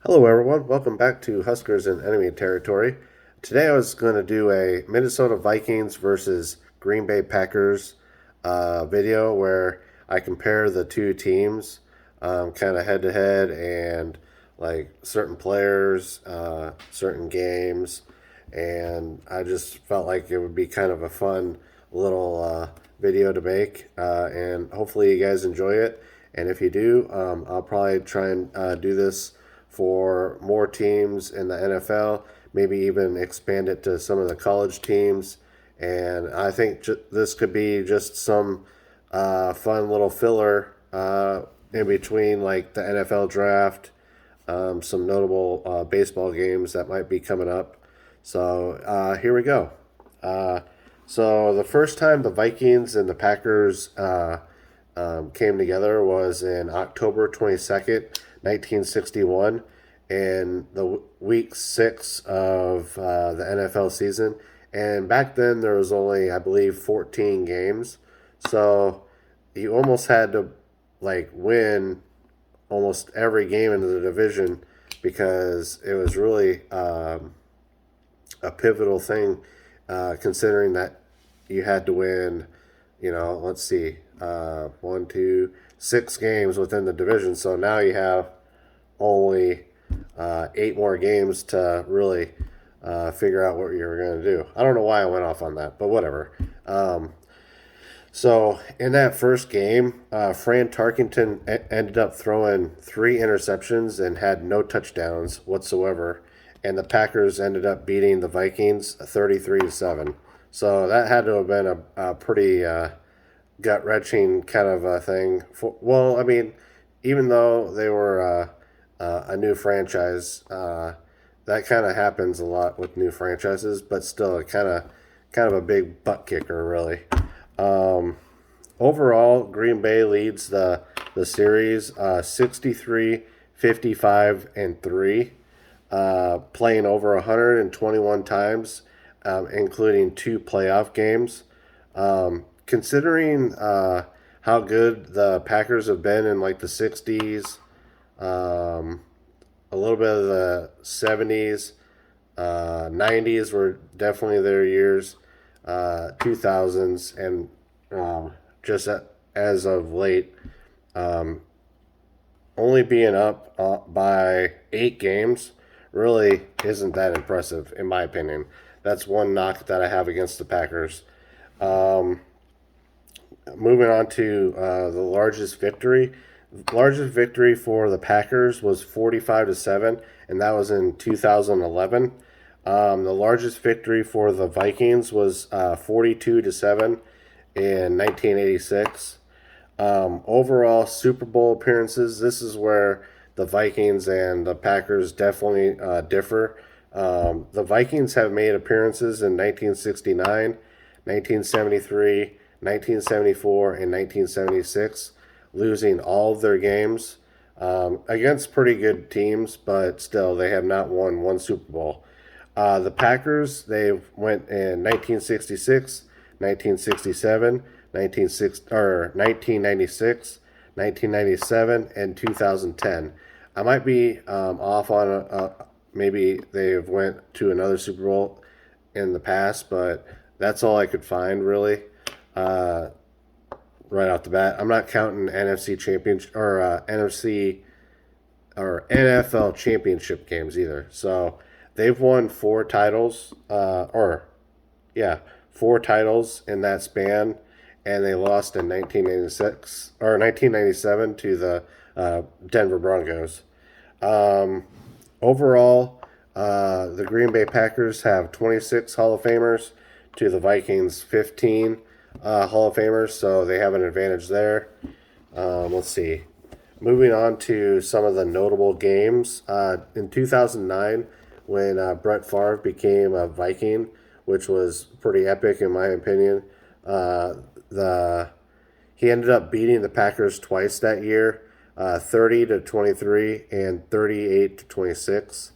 Hello, everyone. Welcome back to Huskers in Enemy Territory. Today, I was going to do a Minnesota Vikings versus Green Bay Packers video where I compare the two teams, kind of head to head, and like certain players, certain games, and I just felt like it would be kind of a fun little video to make, and hopefully, you guys enjoy it. And if you do, I'll probably try and do this for more teams in the NFL, maybe even expand it to some of the college teams. And I think this could be just some fun little filler in between, like the NFL draft, some notable baseball games that might be coming up. So here we go. Uh, so the first time the Vikings and the Packers came together was in October 22nd, 1961, in the week 6 of the NFL season. And back then there was only, I believe, 14 games. So you almost had to like win almost every game in the division because it was really a pivotal thing, considering that you had to win, let's see, one, two, 6 games within the division. So now you have only 8 more games to really figure out what you're going to do. I don't know why I went off on that, but whatever. So in that first game, Fran Tarkenton ended up throwing 3 interceptions and had no touchdowns whatsoever, and the Packers ended up beating the Vikings 33-7. So that had to have been a pretty gut wrenching kind of a thing. Well, I mean, even though they were a new franchise, that kind of happens a lot with new franchises, but still, kind of a big butt kicker, really. Um, Overall, Green Bay leads the series 63, 55, and 3, playing over 121 times, including 2 playoff games. Considering how good the Packers have been in like the 60s, um, a little bit of the 70s, 90s were definitely their years, 2000s, and just as of late, um, only being up by 8 games really isn't that impressive, in my opinion. That's one knock that I have against the Packers. Um, Moving on to the largest victory. The largest victory for the Packers was 45-7, and that was in 2011. The largest victory for the Vikings was 42-7 in 1986. Overall Super Bowl appearances. This is where the Vikings and the Packers definitely differ. The Vikings have made appearances in 1969, 1973, 1974, and 1976, losing all of their games against pretty good teams, but still they have not won one Super Bowl. The Packers, they went in 1966, 1967, 1996, 1997, and 2010. I might be off on maybe they've went to another Super Bowl in the past, but that's all I could find really. Uh, right off the bat, I'm not counting NFC championship or NFC or NFL championship games either. So they've won 4 titles, or yeah, 4 titles in that span, and they lost in 1996 or 1997 to the Denver Broncos. Um, Overall, the Green Bay Packers have 26 Hall of Famers to the Vikings 15 Hall of Famers, so they have an advantage there. Let's see. Moving on to some of the notable games. In 2009, when Brett Favre became a Viking, which was pretty epic in my opinion, uh, the he ended up beating the Packers twice that year, 30-23 and 38-26.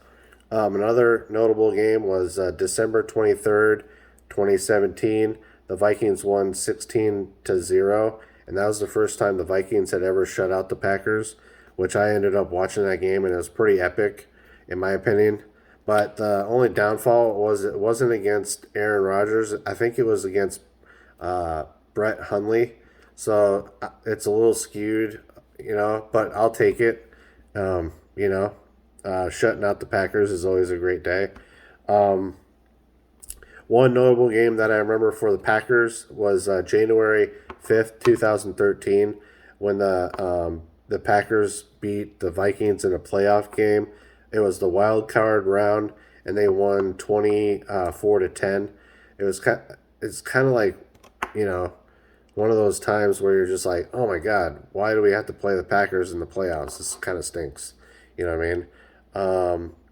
Another notable game was December 23rd, 2017. The Vikings won 16-0, and that was the first time the Vikings had ever shut out the Packers, which I ended up watching that game, and it was pretty epic. in my opinion. But the only downfall was it wasn't against Aaron Rodgers. I think it was against Brett Hundley. So it's a little skewed, but I'll take it. Shutting out the Packers is always a great day. Um, One notable game that I remember for the Packers was January 5th, 2013, when the Packers beat the Vikings in a playoff game. It was the wild card round, and they won 24-10. It's kind of like, you know, one of those times where you're just like, oh my God, why do we have to play the Packers in the playoffs? This kind of stinks. You know what I mean?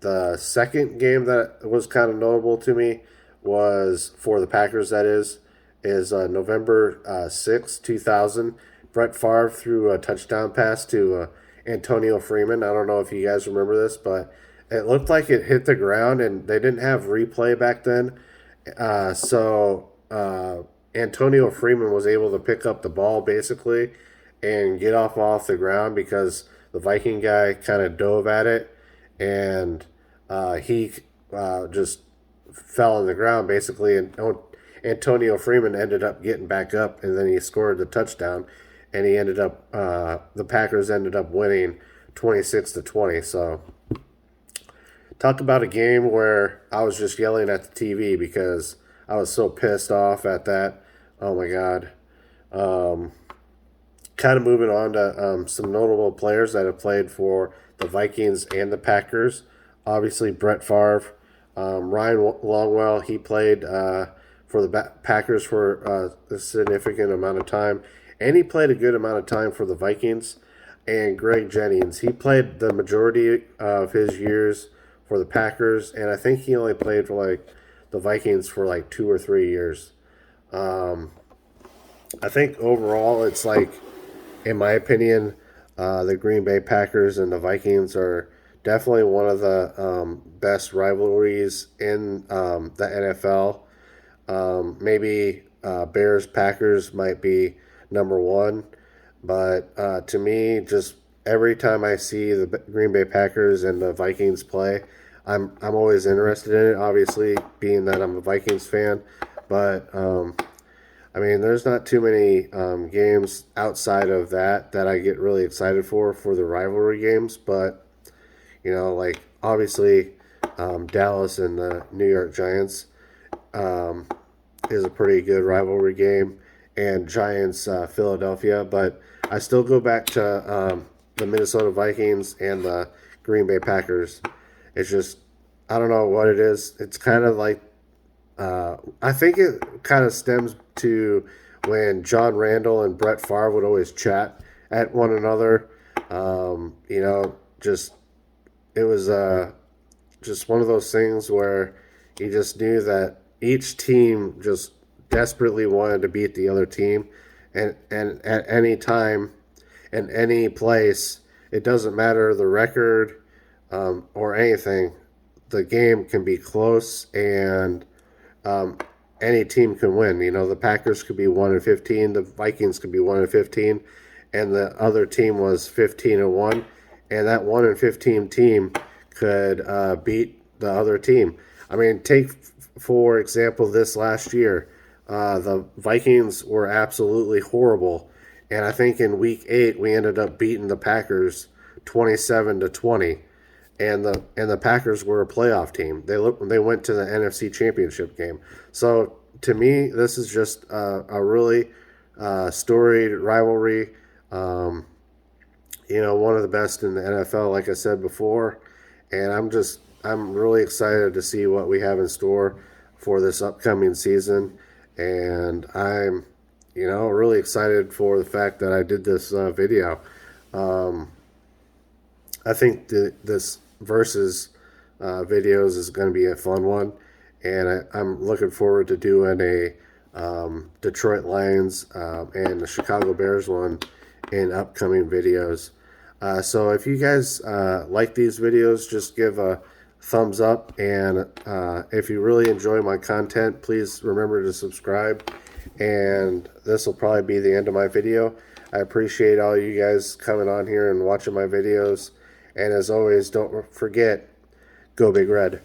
The second game that was kind of notable to me was for the Packers, that is November 2000. Brett Favre threw a touchdown pass to Antonio Freeman. I don't know if you guys remember this, but it looked like it hit the ground, and they didn't have replay back then. So Antonio Freeman was able to pick up the ball basically and get off the ground because the Viking guy kind of dove at it, and he just fell on the ground basically, and Antonio Freeman ended up getting back up, and then he scored the touchdown, and the Packers ended up winning 26-20. So talk about a game where I was just yelling at the TV because I was so pissed off at that. Oh my God. Kind of moving on to some notable players that have played for the Vikings and the Packers. Obviously, Brett Favre, Ryan Longwell. He played for the Packers for a significant amount of time, and he played a good amount of time for the Vikings. And Greg Jennings, he played the majority of his years for the Packers, and I think he only played for like the Vikings for like 2 or 3 years. I think overall, it's like, in my opinion, the Green Bay Packers and the Vikings are definitely one of the best rivalries in the NFL. Maybe Bears Packers might be number one, but to me, just every time I see the Green Bay Packers and the Vikings play, I'm always interested in it. Obviously, being that I'm a Vikings fan, but I mean, there's not too many games outside of that I get really excited for the rivalry games. But like obviously, Dallas and the New York Giants is a pretty good rivalry game, and Giants Philadelphia. But I still go back to the Minnesota Vikings and the Green Bay Packers. It's just, I don't know what it is. It's kind of like, I think it kind of stems to when John Randall and Brett Favre would always chat at one another. Just it was just one of those things where you just knew that each team just desperately wanted to beat the other team, and at any time, in any place, it doesn't matter the record or anything. The game can be close, and any team can win. The Packers could be 1-15, the Vikings could be 1-15, and the other team was 15-1, and that 1-15 team could beat the other team. I mean, take for example this last year, the Vikings were absolutely horrible, and I think in Week 8 we ended up beating the Packers 27-20. And the Packers were a playoff team. They went to the NFC Championship game. So to me, this is just a really storied rivalry. One of the best in the NFL, like I said before. And I'm really excited to see what we have in store for this upcoming season. And I'm, really excited for the fact that I did this video. I think this versus videos is going to be a fun one, and I'm looking forward to doing a Detroit Lions and the Chicago Bears one in upcoming videos. So if you guys like these videos, just give a thumbs up, and if you really enjoy my content, please remember to subscribe. And this will probably be the end of my video. I appreciate all you guys coming on here and watching my videos. And as always, don't forget, Go Big Red.